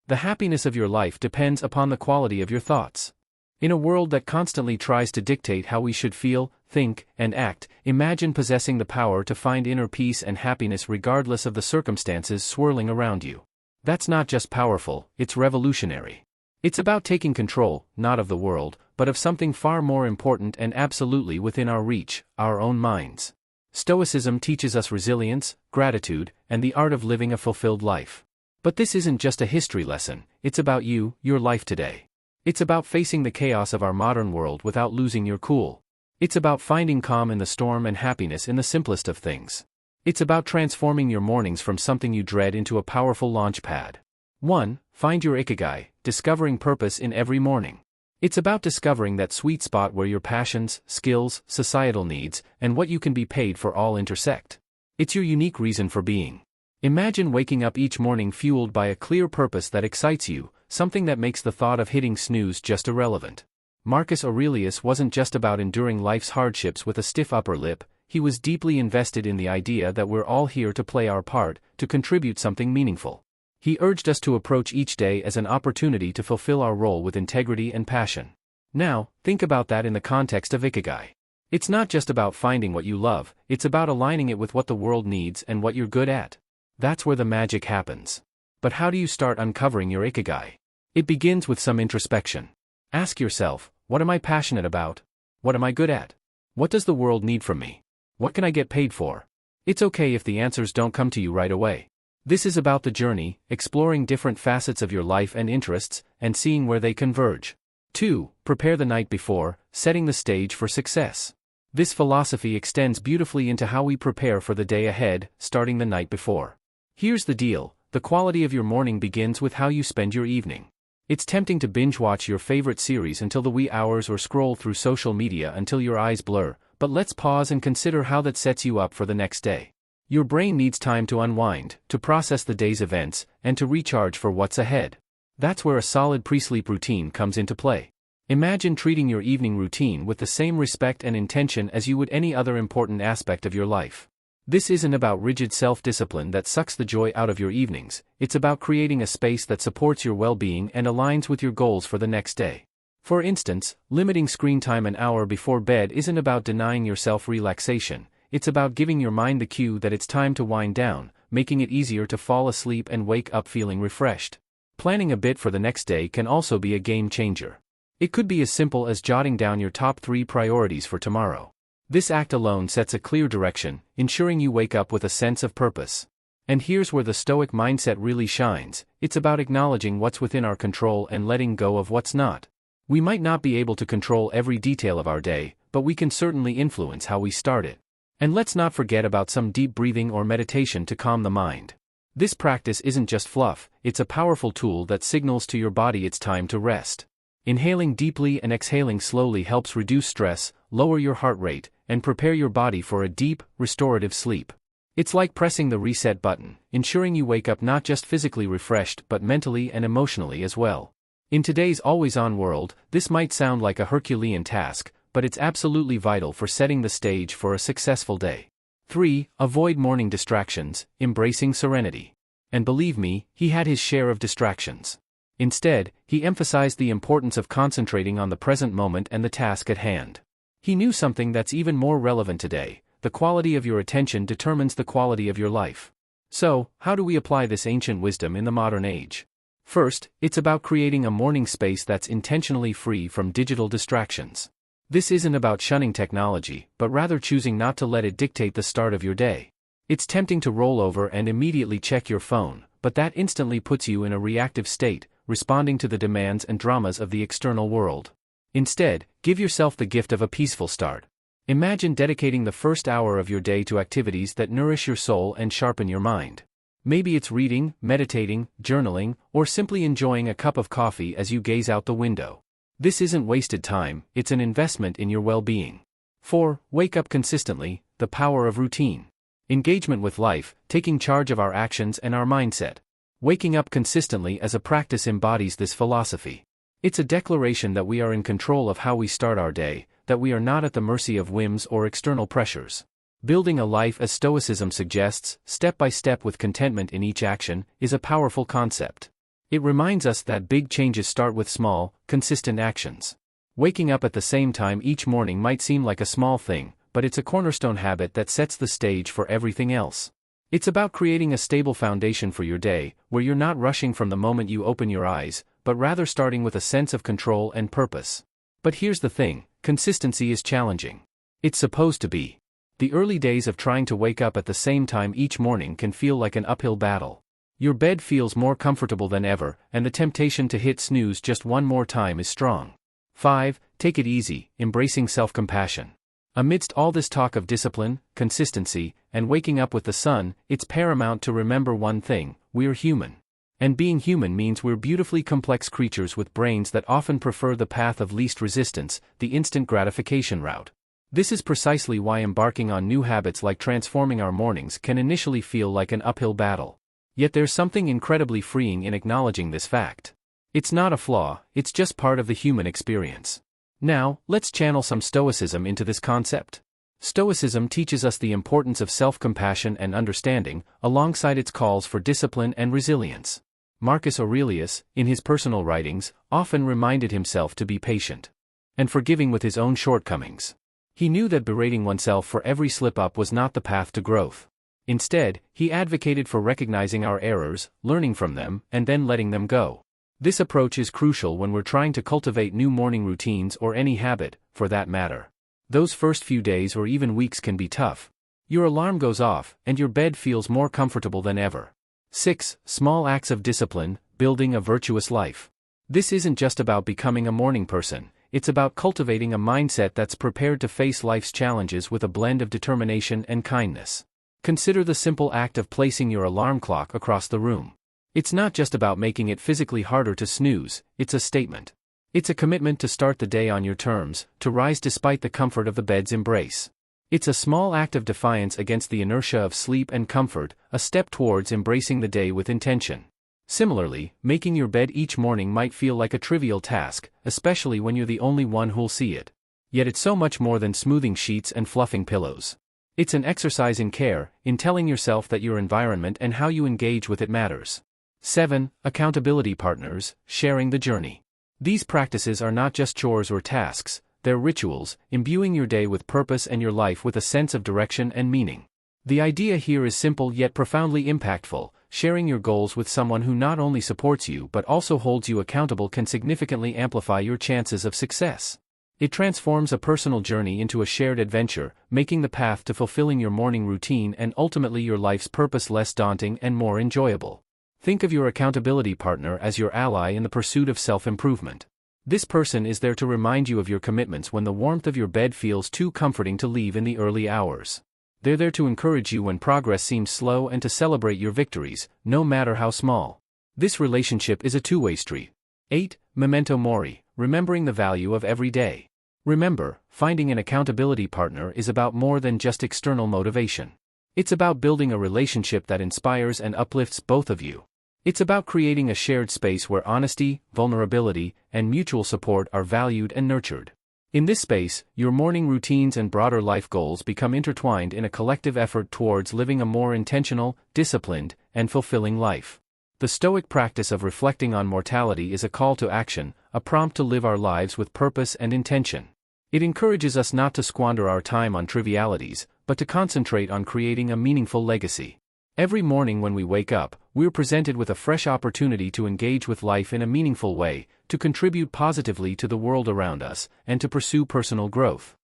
The happiness of your life depends upon the quality of your thoughts. In a world that constantly tries to dictate how we should feel, think, and act, imagine possessing the power to find inner peace and happiness regardless of the circumstances swirling around you. That's not just powerful, it's revolutionary. It's about taking control, not of the world, but of something far more important and absolutely within our reach, our own minds. Stoicism teaches us resilience, gratitude, and the art of living a fulfilled life. But this isn't just a history lesson, it's about you, your life today. It's about facing the chaos of our modern world without losing your cool. It's about finding calm in the storm and happiness in the simplest of things. It's about transforming your mornings from something you dread into a powerful launch pad. 1. Find your ikigai, discovering purpose in every morning. It's about discovering that sweet spot where your passions, skills, societal needs, and what you can be paid for all intersect. It's your unique reason for being. Imagine waking up each morning fueled by a clear purpose that excites you, something that makes the thought of hitting snooze just irrelevant. Marcus Aurelius wasn't just about enduring life's hardships with a stiff upper lip, he was deeply invested in the idea that we're all here to play our part, to contribute something meaningful. He urged us to approach each day as an opportunity to fulfill our role with integrity and passion. Now, think about that in the context of ikigai. It's not just about finding what you love, it's about aligning it with what the world needs and what you're good at. That's where the magic happens. But how do you start uncovering your ikigai? It begins with some introspection. Ask yourself, what am I passionate about? What am I good at? What does the world need from me? What can I get paid for? It's okay if the answers don't come to you right away. This is about the journey, exploring different facets of your life and interests, and seeing where they converge. 2. Prepare the night before, setting the stage for success. This philosophy extends beautifully into how we prepare for the day ahead, starting the night before. Here's the deal, the quality of your morning begins with how you spend your evening. It's tempting to binge-watch your favorite series until the wee hours or scroll through social media until your eyes blur, but let's pause and consider how that sets you up for the next day. Your brain needs time to unwind, to process the day's events, and to recharge for what's ahead. That's where a solid pre-sleep routine comes into play. Imagine treating your evening routine with the same respect and intention as you would any other important aspect of your life. This isn't about rigid self-discipline that sucks the joy out of your evenings, it's about creating a space that supports your well-being and aligns with your goals for the next day. For instance, limiting screen time an hour before bed isn't about denying yourself relaxation, it's about giving your mind the cue that it's time to wind down, making it easier to fall asleep and wake up feeling refreshed. Planning a bit for the next day can also be a game changer. It could be as simple as jotting down your top 3 priorities for tomorrow. This act alone sets a clear direction, ensuring you wake up with a sense of purpose. And here's where the Stoic mindset really shines, it's about acknowledging what's within our control and letting go of what's not. We might not be able to control every detail of our day, but we can certainly influence how we start it. And let's not forget about some deep breathing or meditation to calm the mind. This practice isn't just fluff, it's a powerful tool that signals to your body it's time to rest. Inhaling deeply and exhaling slowly helps reduce stress, lower your heart rate, and prepare your body for a deep, restorative sleep. It's like pressing the reset button, ensuring you wake up not just physically refreshed but mentally and emotionally as well. In today's always-on world, this might sound like a Herculean task, but it's absolutely vital for setting the stage for a successful day. 3. Avoid morning distractions, embracing serenity. And believe me, he had his share of distractions. Instead, he emphasized the importance of concentrating on the present moment and the task at hand. He knew something that's even more relevant today: the quality of your attention determines the quality of your life. So, how do we apply this ancient wisdom in the modern age? First, it's about creating a morning space that's intentionally free from digital distractions. This isn't about shunning technology, but rather choosing not to let it dictate the start of your day. It's tempting to roll over and immediately check your phone, but that instantly puts you in a reactive state, responding to the demands and dramas of the external world. Instead, give yourself the gift of a peaceful start. Imagine dedicating the first hour of your day to activities that nourish your soul and sharpen your mind. Maybe it's reading, meditating, journaling, or simply enjoying a cup of coffee as you gaze out the window. This isn't wasted time, it's an investment in your well-being. 4. Wake up consistently, the power of routine. Engagement with life, taking charge of our actions and our mindset. Waking up consistently as a practice embodies this philosophy. It's a declaration that we are in control of how we start our day, that we are not at the mercy of whims or external pressures. Building a life, as Stoicism suggests, step by step with contentment in each action, is a powerful concept. It reminds us that big changes start with small, consistent actions. Waking up at the same time each morning might seem like a small thing, but it's a cornerstone habit that sets the stage for everything else. It's about creating a stable foundation for your day, where you're not rushing from the moment you open your eyes, but rather starting with a sense of control and purpose. But here's the thing, consistency is challenging. It's supposed to be. The early days of trying to wake up at the same time each morning can feel like an uphill battle. Your bed feels more comfortable than ever, and the temptation to hit snooze just one more time is strong. 5. Take it easy, embracing self-compassion. Amidst all this talk of discipline, consistency, and waking up with the sun, it's paramount to remember one thing: we're human. And being human means we're beautifully complex creatures with brains that often prefer the path of least resistance, the instant gratification route. This is precisely why embarking on new habits like transforming our mornings can initially feel like an uphill battle. Yet there's something incredibly freeing in acknowledging this fact. It's not a flaw, it's just part of the human experience. Now, let's channel some Stoicism into this concept. Stoicism teaches us the importance of self-compassion and understanding, alongside its calls for discipline and resilience. Marcus Aurelius, in his personal writings, often reminded himself to be patient and forgiving with his own shortcomings. He knew that berating oneself for every slip-up was not the path to growth. Instead, he advocated for recognizing our errors, learning from them, and then letting them go. This approach is crucial when we're trying to cultivate new morning routines or any habit, for that matter. Those first few days or even weeks can be tough. Your alarm goes off, and your bed feels more comfortable than ever. 6. Small acts of discipline, building a virtuous life. This isn't just about becoming a morning person, it's about cultivating a mindset that's prepared to face life's challenges with a blend of determination and kindness. Consider the simple act of placing your alarm clock across the room. It's not just about making it physically harder to snooze, it's a statement. It's a commitment to start the day on your terms, to rise despite the comfort of the bed's embrace. It's a small act of defiance against the inertia of sleep and comfort, a step towards embracing the day with intention. Similarly, making your bed each morning might feel like a trivial task, especially when you're the only one who'll see it. Yet it's so much more than smoothing sheets and fluffing pillows. It's an exercise in care, in telling yourself that your environment and how you engage with it matters. 7. Accountability partners, sharing the journey. These practices are not just chores or tasks, they're rituals, imbuing your day with purpose and your life with a sense of direction and meaning. The idea here is simple yet profoundly impactful: sharing your goals with someone who not only supports you but also holds you accountable can significantly amplify your chances of success. It transforms a personal journey into a shared adventure, making the path to fulfilling your morning routine and ultimately your life's purpose less daunting and more enjoyable. Think of your accountability partner as your ally in the pursuit of self-improvement. This person is there to remind you of your commitments when the warmth of your bed feels too comforting to leave in the early hours. They're there to encourage you when progress seems slow and to celebrate your victories, no matter how small. This relationship is a two-way street. 8. Memento mori, remembering the value of every day. Remember, finding an accountability partner is about more than just external motivation. It's about building a relationship that inspires and uplifts both of you. It's about creating a shared space where honesty, vulnerability, and mutual support are valued and nurtured. In this space, your morning routines and broader life goals become intertwined in a collective effort towards living a more intentional, disciplined, and fulfilling life. The Stoic practice of reflecting on mortality is a call to action, a prompt to live our lives with purpose and intention. It encourages us not to squander our time on trivialities, but to concentrate on creating a meaningful legacy. Every morning when we wake up, we're presented with a fresh opportunity to engage with life in a meaningful way, to contribute positively to the world around us, and to pursue personal growth.